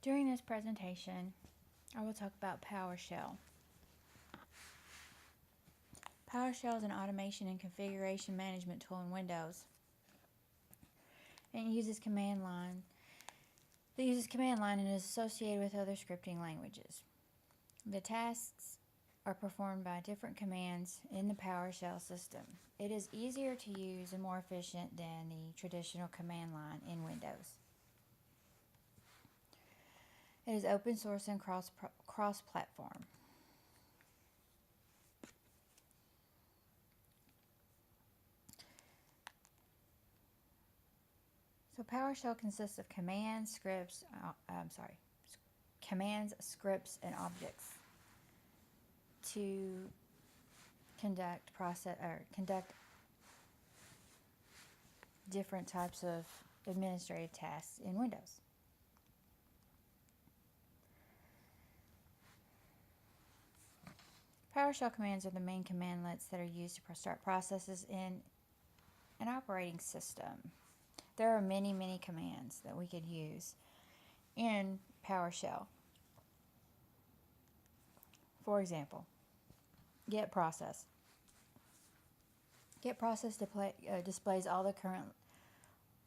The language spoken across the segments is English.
During this presentation, I will talk about PowerShell. PowerShell is an automation and configuration management tool in Windows. And it uses command line. It uses command line and is associated with other scripting languages. The tasks are performed by different commands in the PowerShell system. It is easier to use and more efficient than the traditional command line in Windows. It is open source and cross-platform. So PowerShell consists of commands, scripts, and objects to conduct different types of administrative tasks in Windows. PowerShell commands are the main commandlets that are used to start processes in an operating system. There are many, many commands that we could use in PowerShell. For example, get process. Get process displays all the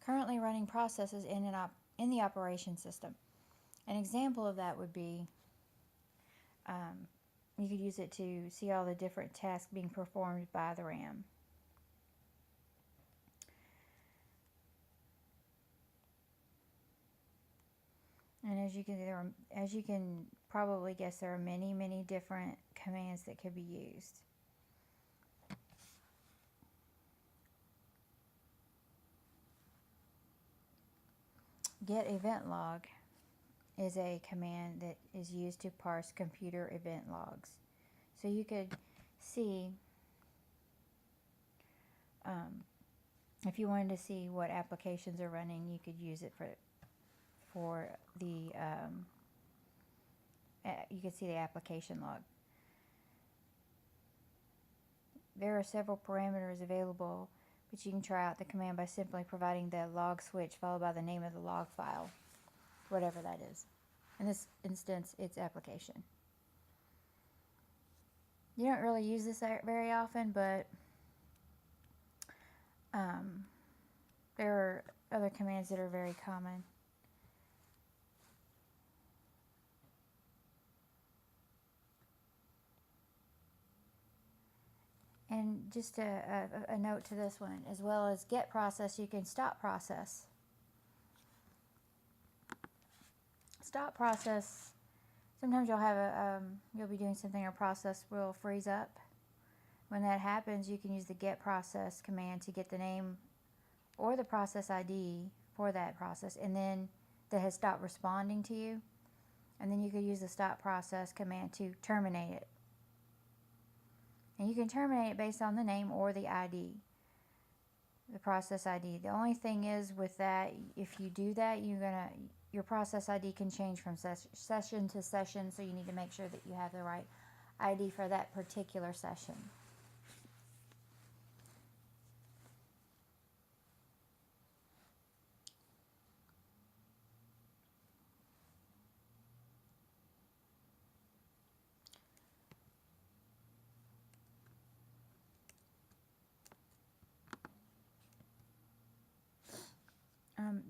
currently running processes in the operation system. An example of that would be you could use it to see all the different tasks being performed by the RAM. And as you can probably guess, there are many, many different commands that could be used. Get event log is a command that is used to parse computer event logs. So you could see, if you wanted to see what applications are running, you could use it for the, you can see the application log. There are several parameters available, but you can try out the command by simply providing the log switch followed by the name of the log file, whatever that is. In this instance, it's application. You don't really use this very often, but there are other commands that are very common. And just a note to this one, as well as get process, you can stop process. Stop process, sometimes you'll have you'll be doing something, a process will freeze up. When that happens, you can use the get process command to get the name or the process ID for that process, and then that has stopped responding to you. And then you could use the stop process command to terminate it. And you can terminate it based on the name or the ID, the process ID. The only thing is with that, if you do that, your process ID can change from session to session, so you need to make sure that you have the right ID for that particular session.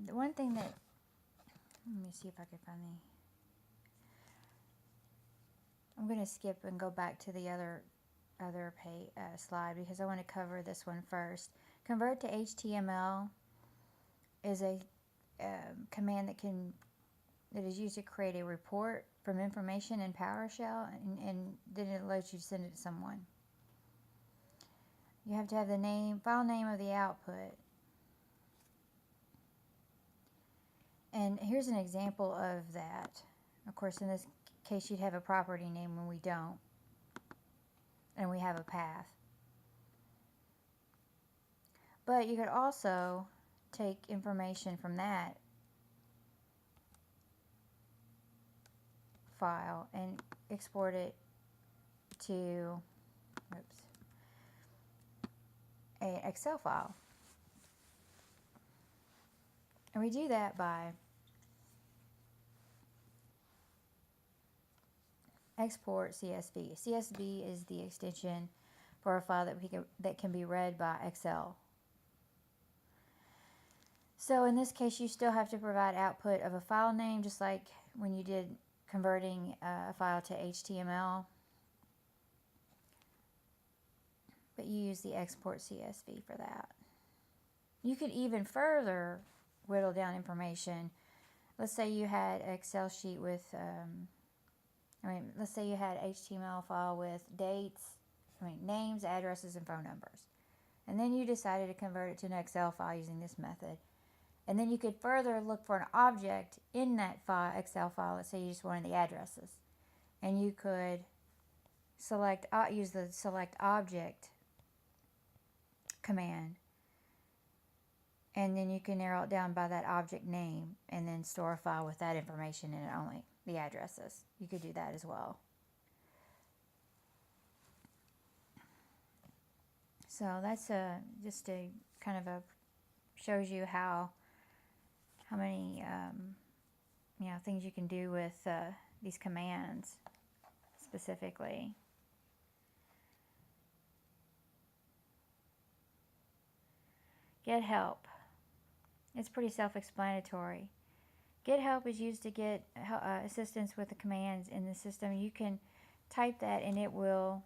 The one thing that, let me see if I can find I'm going to skip and go back to the other slide because I want to cover this one first. Convert to HTML is a command that is used to create a report from information in PowerShell, and then it allows you to send it to someone. You have to have the file name of the output. And here's an example of that. Of course, in this case, you'd have a property name when we don't. And we have a path. But you could also take information from that file and export it to an Excel file. And we do that by export CSV. CSV is the extension for a file that can be read by Excel. So in this case, you still have to provide output of a file name, just like when you did converting a file to HTML. But you use the export CSV for that. You could even further whittle down information. Let's say you had an Excel sheet with, let's say you had an HTML file with dates, names, addresses, and phone numbers. And then you decided to convert it to an Excel file using this method. And then you could further look for an object in that file, Excel file. Let's say you just wanted the addresses. And you could use the select object command. And then you can narrow it down by that object name and then store a file with that information in it only, the addresses. You could do that as well. So that's just a kind of shows you how many things you can do with these commands specifically. Get help. It's pretty self-explanatory. Get help is used to get assistance with the commands in the system. You can type that and it will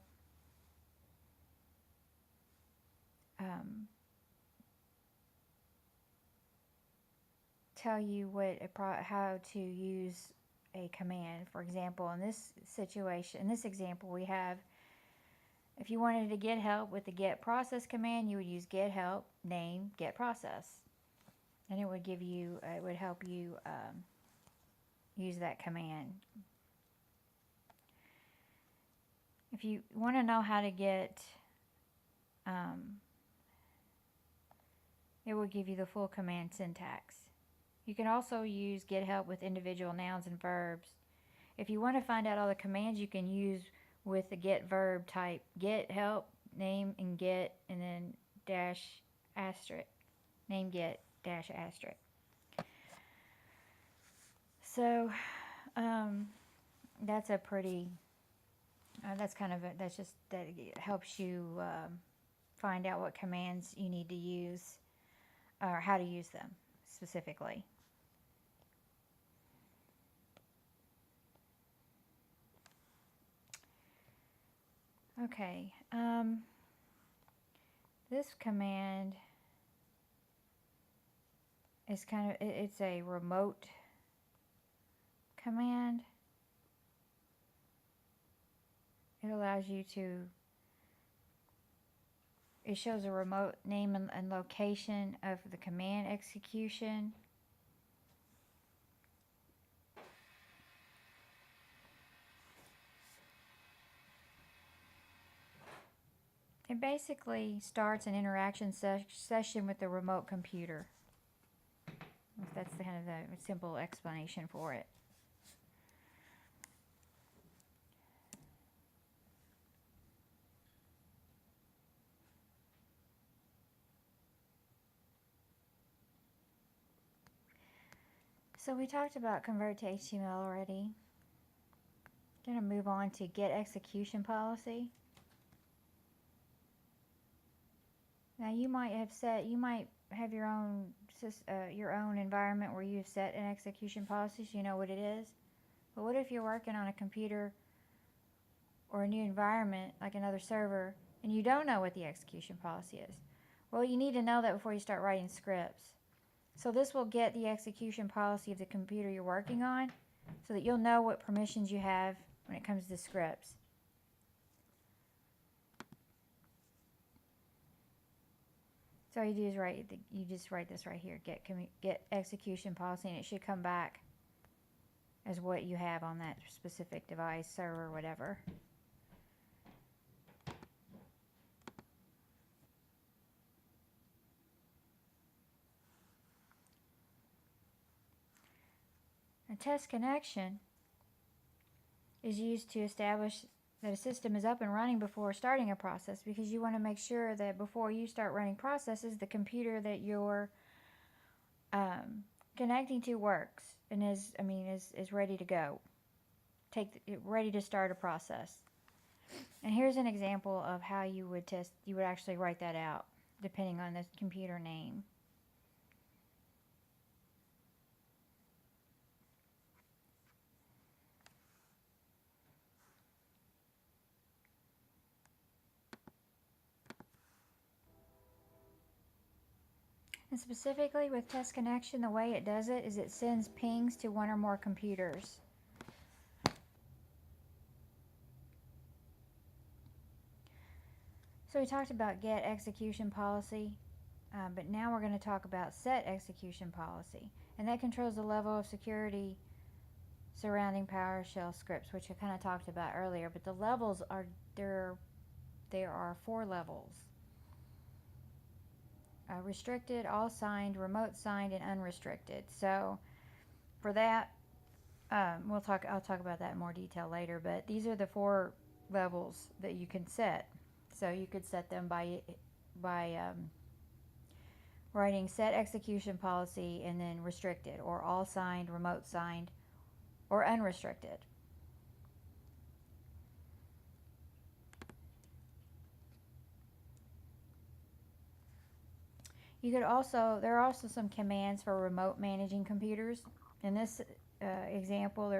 tell you how to use a command. For example, in this situation, in this example, we have, if you wanted to get help with the get process command, you would use get help name get process, and it would help you use that command. If you want to know how to get, it will give you the full command syntax. You can also use get help with individual nouns and verbs. If you want to find out all the commands you can use with the get verb type, get help, name and get, and then dash asterisk, name get dash asterisk. So that's a pretty, that helps you find out what commands you need to use or how to use them specifically. Okay, this command is it's a remote command. It allows you it shows a remote name and location of the command execution. It basically starts an interaction session with the remote computer. That's the kind of the simple explanation for it. So we talked about convert to HTML already. I'm going to move on to get execution policy. Now you might have your own environment where you've set an execution policy, so you know what it is. But what if you're working on a computer or a new environment like another server and you don't know what the execution policy is? Well, you need to know that before you start writing scripts. So this will get the execution policy of the computer you're working on so that you'll know what permissions you have when it comes to scripts. So all you do is you just write this right here, get execution policy, and it should come back as what you have on that specific device, server, whatever. A test connection is used to establish that a system is up and running before starting a process, because you want to make sure that before you start running processes, the computer that you're connecting to works and is ready to go ready to start a process. And here's an example of how you would actually write that out depending on the computer name. And specifically with Test Connection, the way it does it is it sends pings to one or more computers. So we talked about get execution policy, but now we're going to talk about set execution policy. And that controls the level of security surrounding PowerShell scripts, which I kind of talked about earlier. But the levels are, there are 4 levels. Restricted, all signed, remote signed, and unrestricted. So for that, I'll talk about that in more detail later, but these are the 4 levels that you can set. So you could set them by writing set execution policy and then restricted, or all signed, remote signed, or unrestricted. You could also, there are also some commands for remote managing computers. In this example,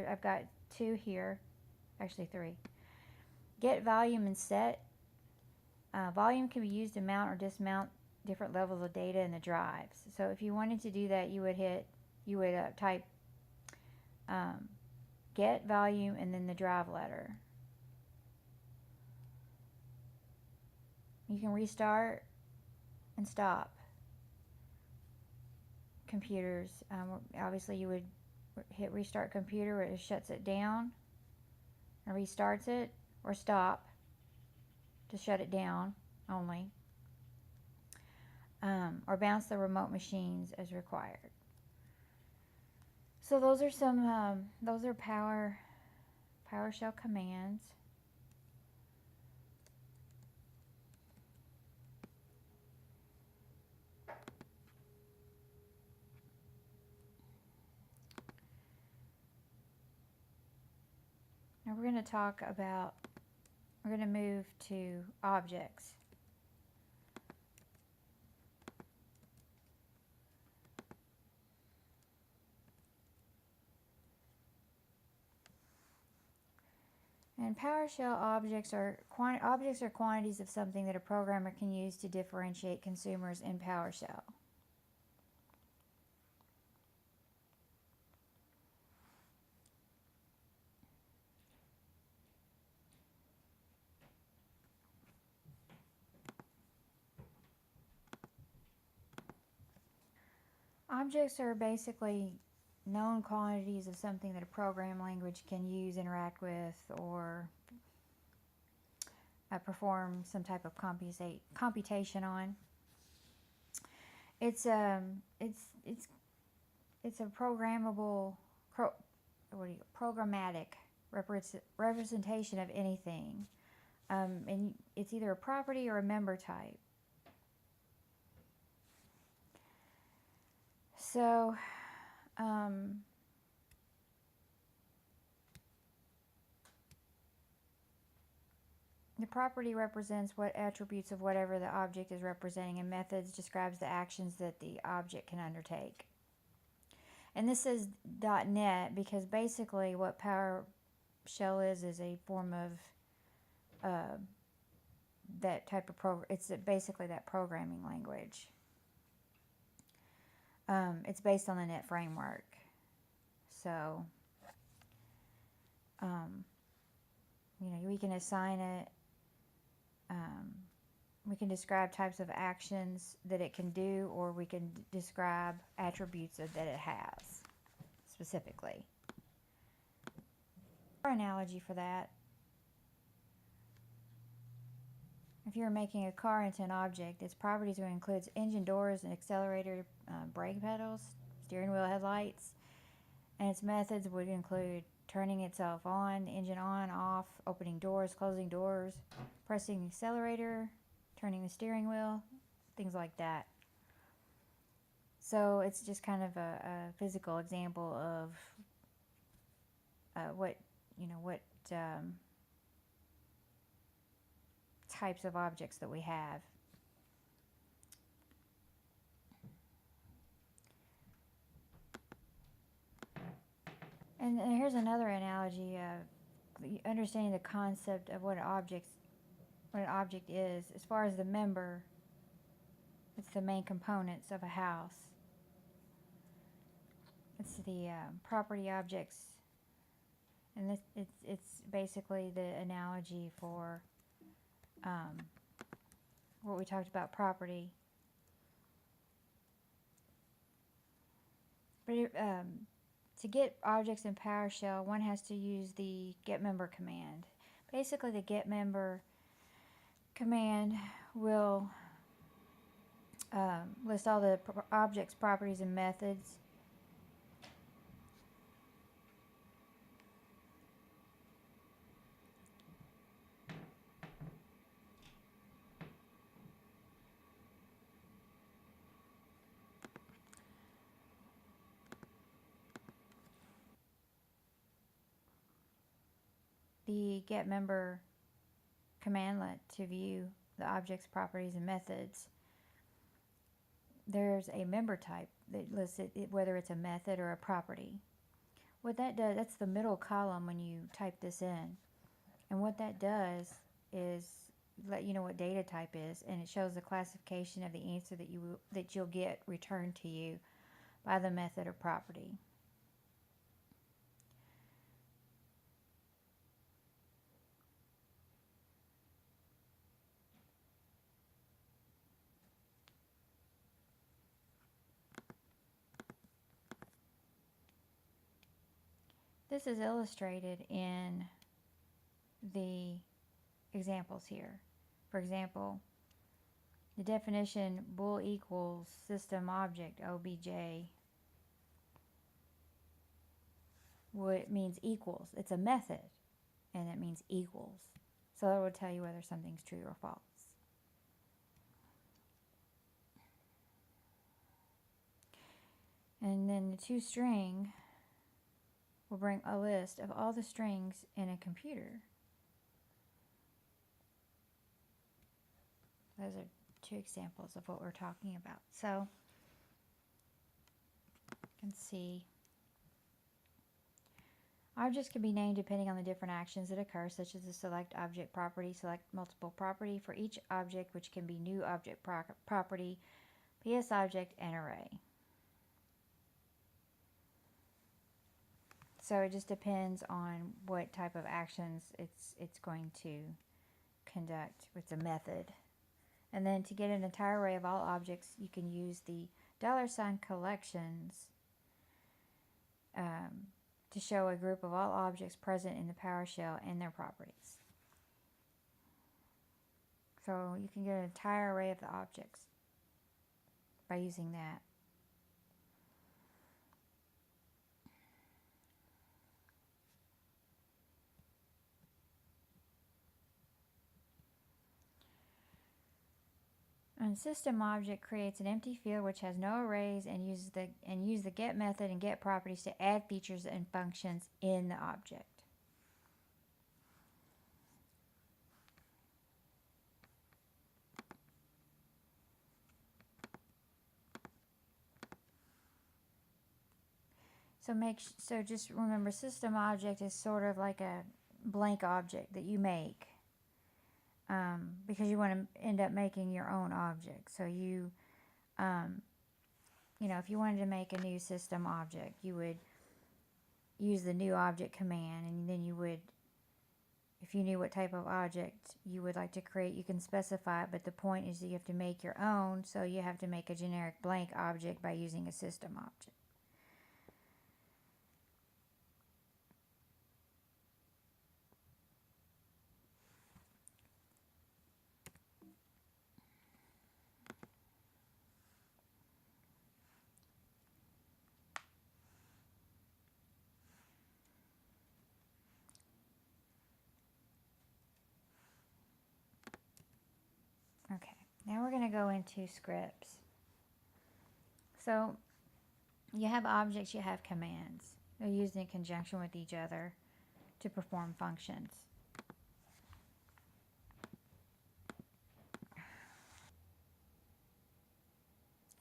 I've got 2 here, actually 3. Get volume and set. Volume can be used to mount or dismount different levels of data in the drives. So if you wanted to do that, you would type get volume and then the drive letter. You can restart and stop computers. Obviously you would hit restart computer where it shuts it down and restarts it, or stop to shut it down only, or bounce the remote machines as required. So those are some PowerShell commands. Now we're going to move to objects. And PowerShell objects are quantities of something that a programmer can use to differentiate consumers in PowerShell. Objects are basically known quantities of something that a program language can use, interact with, or perform some type of computation on. It's a programmable, programmatic representation of anything, and it's either a property or a member type. So the property represents what attributes of whatever the object is representing, and methods describes the actions that the object can undertake. And this is .NET because basically what PowerShell is a form of that type of it's basically that programming language. It's based on the .NET framework. So, we can assign it. We can describe types of actions that it can do, or we can describe attributes that it has specifically. Our analogy for that, if you're making a car into an object, its properties would include engine doors and accelerator, brake pedals, steering wheel, headlights, and its methods would include turning itself on, the engine on, off, opening doors, closing doors, pressing the accelerator, turning the steering wheel, things like that. So it's just kind of a physical example of what what types of objects that we have. And here's another analogy of understanding the concept of what an object is. As far as the member, it's the main components of a house. It's the property objects, and it's basically the analogy for what we talked about, property. But to get objects in PowerShell, one has to use the getMember command. Basically, the getMember command will list all the objects, properties, and methods. The getMember commandlet to view the objects, properties, and methods. There's a member type that lists whether it's a method or a property. What that does, that's the middle column when you type this in. And what that does is let you know what data type is, and it shows the classification of the answer that you'll get returned to you by the method or property. This is illustrated in the examples here. For example, the definition bool equals system object obj means equals. It's a method, and it means equals. So that will tell you whether something's true or false. And then the toString will bring a list of all the strings in a computer. Those are two examples of what we're talking about. So you can see objects can be named depending on the different actions that occur, such as the select object property, select multiple property for each object, which can be new object property, PS object, and array. So it just depends on what type of actions it's going to conduct. It's a method. And then to get an entire array of all objects, you can use the $collections to show a group of all objects present in the PowerShell and their properties. So you can get an entire array of the objects by using that. And system object creates an empty field which has no arrays and use the get method and get properties to add features and functions in the object. So just remember, system object is sort of like a blank object that you make. Because you want to end up making your own object. So you know, if you wanted to make a new system object, you would use the new object command, and then you would, if you knew what type of object you would like to create, you can specify it, but the point is that you have to make your own, so you have to make a generic blank object by using a system object. Okay, now we're going to go into scripts. So you have objects, you have commands. They're used in conjunction with each other to perform functions.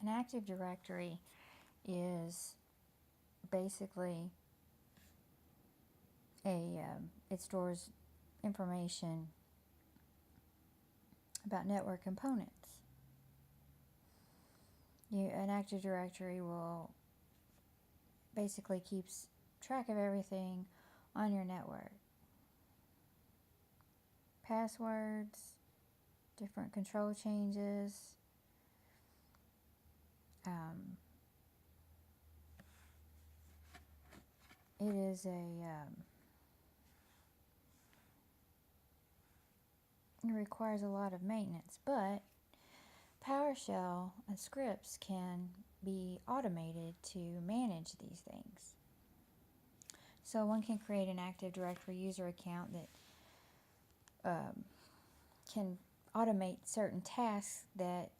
An Active Directory is basically it stores information about network components. An Active Directory will basically keeps track of everything on your network. Passwords, different control changes, it is it requires a lot of maintenance, but PowerShell and scripts can be automated to manage these things. So one can create an Active Directory user account that can automate certain tasks that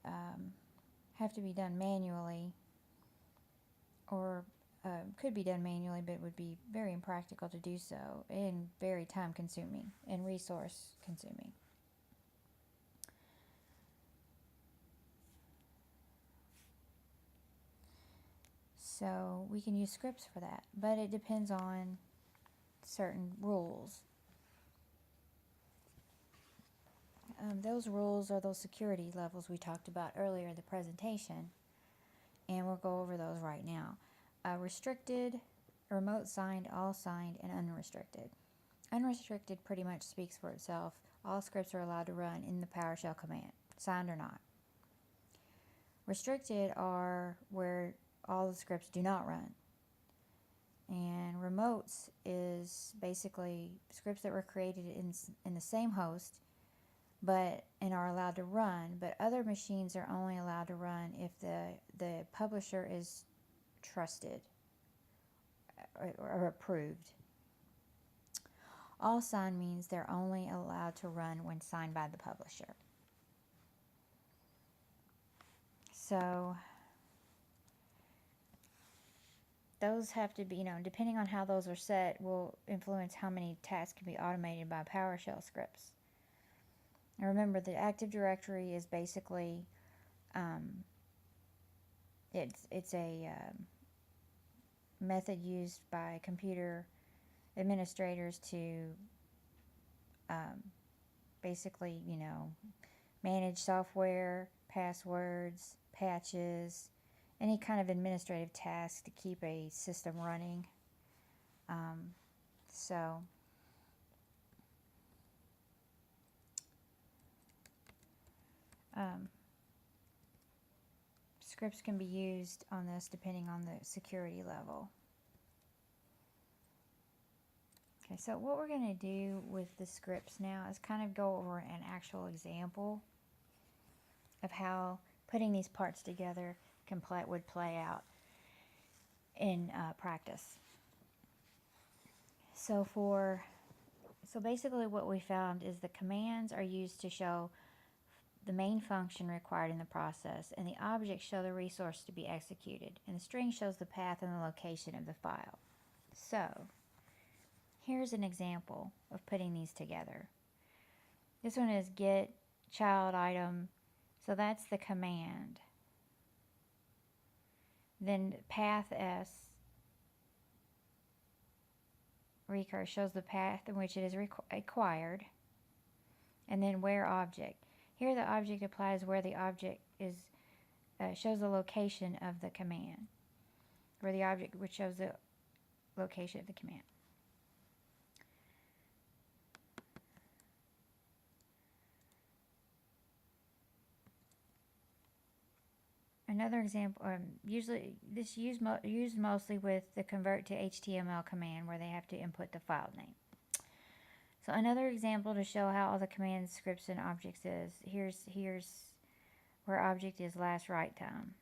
have to be done manually, or could be done manually, but would be very impractical to do so and very time consuming and resource consuming. So we can use scripts for that, but it depends on certain rules. Those rules are those security levels we talked about earlier in the presentation, and we'll go over those right now. Restricted, remote signed, all signed, and unrestricted. Unrestricted pretty much speaks for itself. All scripts are allowed to run in the PowerShell command, signed or not. Restricted are where all the scripts do not run. And remotes is basically scripts that were created in the same host and are allowed to run, but other machines are only allowed to run if the publisher is trusted or approved. All signed means they're only allowed to run when signed by the publisher. So those have to be, depending on how those are set, will influence how many tasks can be automated by PowerShell scripts. Now remember, the Active Directory is basically, it's a method used by computer administrators to basically, manage software, passwords, patches, any kind of administrative task to keep a system running. Scripts can be used on this depending on the security level. Okay, so what we're going to do with the scripts now is kind of go over an actual example of how putting these parts together would play out in practice. So basically what we found is the commands are used to show the main function required in the process, and the objects show the resource to be executed, and the string shows the path and the location of the file. So here's an example of putting these together. This one is get child item, so that's the command. Then path S recurse shows the path in which it is acquired, and then where object. Here the object applies where the object is, shows the location of the command, where the object which shows the location of the command. Another example, usually this used mostly with the convert to HTML command, where they have to input the file name. So another example to show how all the commands, scripts, and objects is, here's where object is last write time.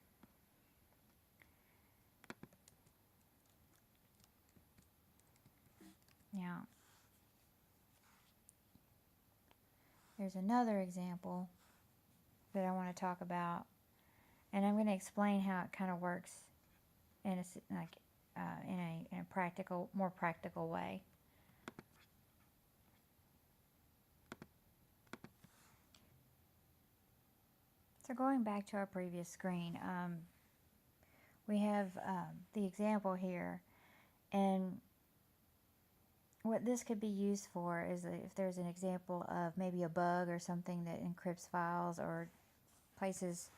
Now, there's another example that I want to talk about, and I'm going to explain how it kind of works in a practical, more practical way. So going back to our previous screen, we have the example here, and what this could be used for is if there's an example of maybe a bug or something that encrypts files or places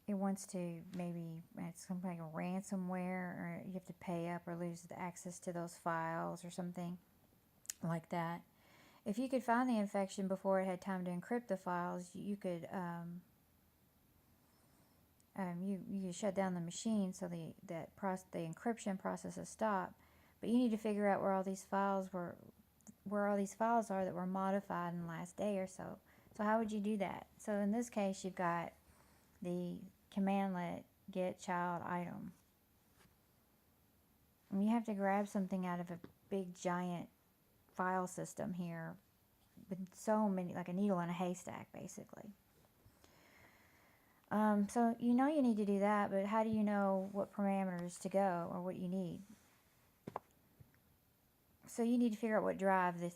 it wants to, maybe it's something like a ransomware, or you have to pay up or lose the access to those files or something like that. If you could find the infection before it had time to encrypt the files, you could you shut down the machine so the encryption process is stopped. But you need to figure out where all these files are that were modified in the last day or so. So how would you do that? So in this case, you've got the commandlet get child item. And you have to grab something out of a big giant file system here with so many, like a needle in a haystack, basically. So you know you need to do that, but how do you know what parameters to go or what you need? So you need to figure out what drive that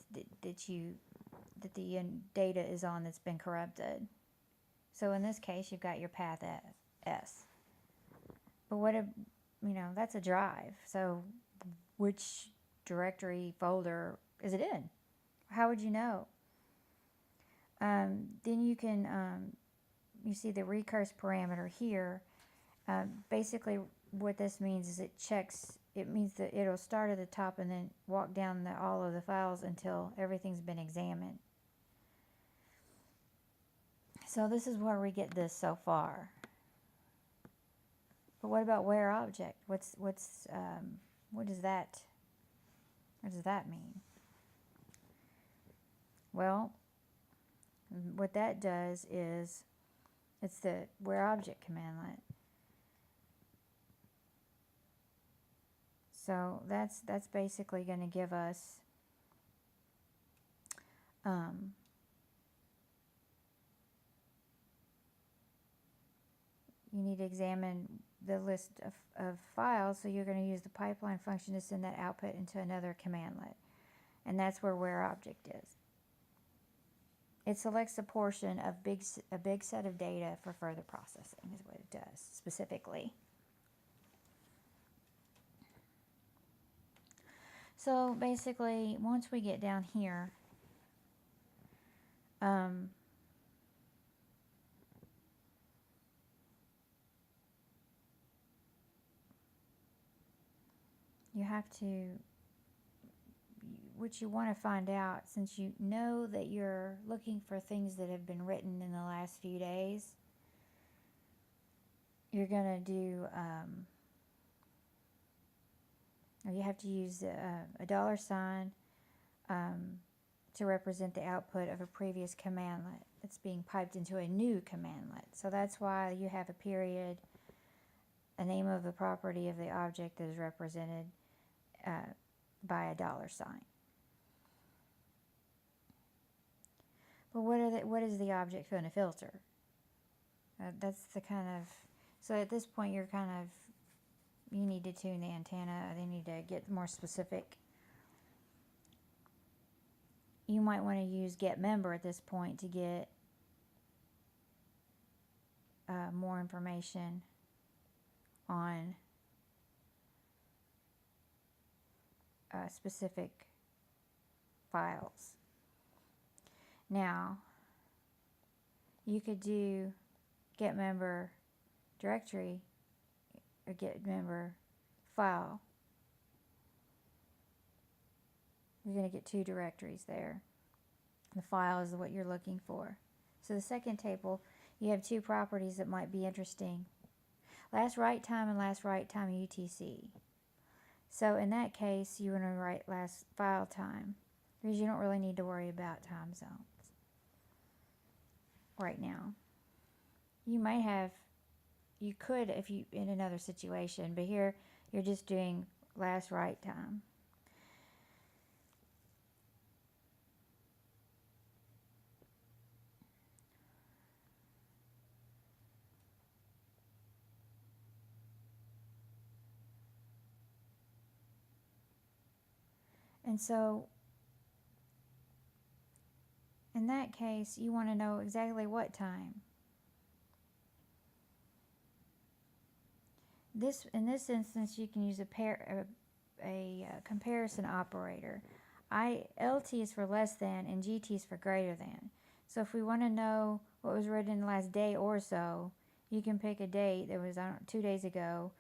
the data is on that's been corrupted. So in this case, you've got your path S. But what if, that's a drive. So which directory folder is it in? How would you know? Then you can, you see the recurse parameter here. Basically what this means is it means that it'll start at the top and then walk down all of the files until everything's been examined. So this is where we get this so far. But what about where object? What does that mean? Well, what that does is it's the where object commandlet. So that's basically going to give us you need to examine the list of files, so you're going to use the pipeline function to send that output into another commandlet. And that's where object is. It selects a portion of a big set of data for further processing is what it does specifically. So basically, once we get down here, you have to, what you want to find out, since you know that you're looking for things that have been written in the last few days, you're going to do, or you have to use a $sign to represent the output of a previous commandlet that's being piped into a new commandlet. So that's why you have a period, a name of the property of the object that is represented by a $sign. But what is the object going to filter? That's the kind of, so at this point you need to tune the antenna, or they need to get more specific. You might want to use get member at this point to get more information on specific files. Now, you could do get member directory or get member file. You're going to get two directories there. The file is what you're looking for. So the second table, you have two properties that might be interesting. Last write time and last write time UTC. So in that case, you want to write last file time, because you don't really need to worry about time zones right now. You could if you in another situation, but here you're just doing last write time. And so in that case, you want to know exactly what time. In this instance, you can use a comparison operator. LT is for less than and GT is for greater than. So if we want to know what was written in the last day or so, you can pick a date that was 2 days ago,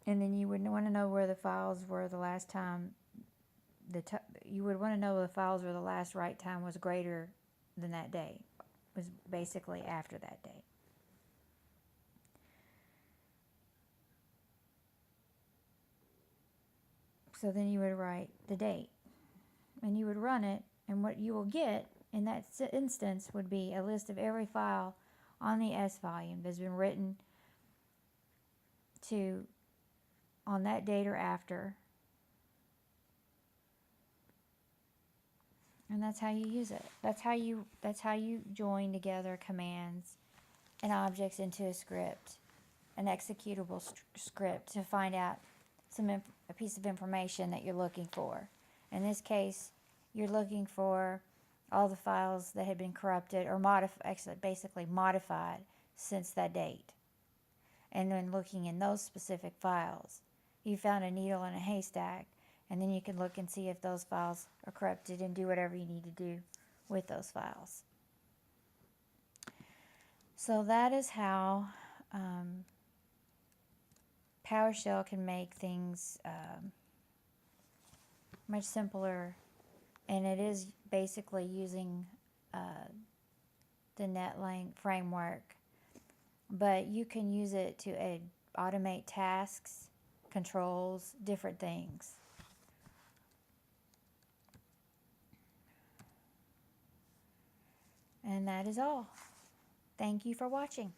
and then you would want to know where the files were the last time. You would want to know the files where the last write time was greater than that day, was basically after that date. So then you would write the date, and you would run it, and what you will get in that instance would be a list of every file on the S volume that's been written to on that date or after. And that's how you use it. That's how you join together commands and objects into a script, an executable script, to find out a piece of information that you're looking for. In this case, you're looking for all the files that had been corrupted or basically modified since that date. And then looking in those specific files, you found a needle in a haystack, and then you can look and see if those files are corrupted and do whatever you need to do with those files. So that is how PowerShell can make things much simpler, and it is basically using the NetLink framework, but you can use it to automate tasks, controls, different things. And that is all. Thank you for watching.